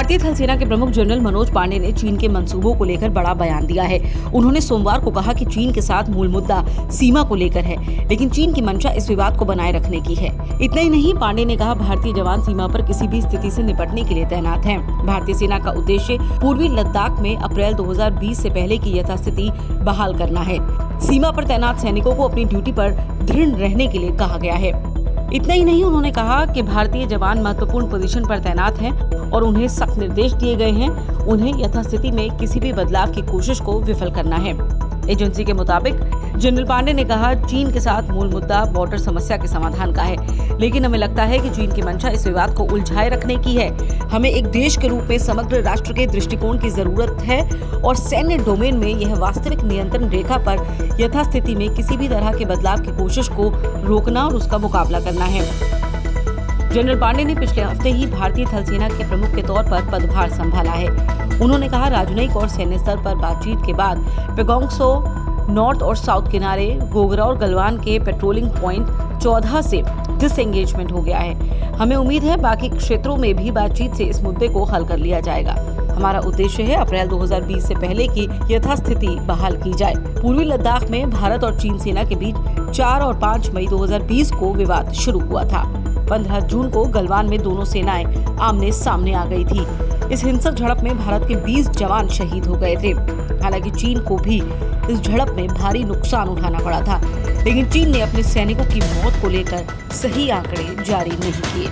भारतीय थल सेना के प्रमुख जनरल मनोज पांडे ने चीन के मंसूबों को लेकर बड़ा बयान दिया है। उन्होंने सोमवार को कहा कि चीन के साथ मूल मुद्दा सीमा को लेकर है, लेकिन चीन की मंशा इस विवाद को बनाए रखने की है। इतना ही नहीं, पांडे ने कहा भारतीय जवान सीमा पर किसी भी स्थिति से निपटने के लिए तैनात हैं। भारतीय सेना का उद्देश्य पूर्वी लद्दाख में अप्रैल 2020 से पहले की यथास्थिति बहाल करना है। सीमा पर तैनात सैनिकों को अपनी ड्यूटी पर दृढ़ रहने के लिए कहा गया है। इतना ही नहीं, उन्होंने कहा कि भारतीय जवान महत्वपूर्ण पोजीशन पर तैनात हैं और उन्हें सख्त निर्देश दिए गए हैं। उन्हें यथास्थिति में किसी भी बदलाव की कोशिश को विफल करना है। एजेंसी के मुताबिक जनरल पांडे ने कहा, चीन के साथ मूल मुद्दा बॉर्डर समस्या के समाधान का है, लेकिन हमें लगता है कि चीन की मंशा इस विवाद को उलझाए रखने की है। हमें एक देश के रूप में समग्र राष्ट्र के दृष्टिकोण की जरूरत है और सैन्य डोमेन में यह वास्तविक नियंत्रण रेखा पर यथास्थिति में किसी भी तरह के बदलाव की कोशिश को रोकना और उसका मुकाबला करना है। जनरल पांडे ने पिछले हफ्ते ही भारतीय थल सेना के प्रमुख के तौर पर पदभार संभाला है। उन्होंने कहा, राजनयिक और सैन्य स्तर पर बातचीत के बाद पेगोंग त्सो नॉर्थ और साउथ किनारे, गोगरा और गलवान के पेट्रोलिंग पॉइंट 14 से डिसएंगेजमेंट हो गया है। हमें उम्मीद है बाकी क्षेत्रों में भी बातचीत से इस मुद्दे को हल कर लिया जाएगा। हमारा उद्देश्य है अप्रैल 2020 से पहले की यथास्थिति बहाल की जाए। पूर्वी लद्दाख में भारत और चीन सेना के बीच 4 और 5 मई 2020 को विवाद शुरू हुआ था। 15 जून को गलवान में दोनों सेनाएं आमने सामने आ गई थी। इस हिंसक झड़प में भारत के 20 जवान शहीद हो गए थे। हालांकि चीन को भी इस झड़प में भारी नुकसान उठाना पड़ा था, लेकिन चीन ने अपने सैनिकों की मौत को लेकर सही आंकड़े जारी नहीं किए।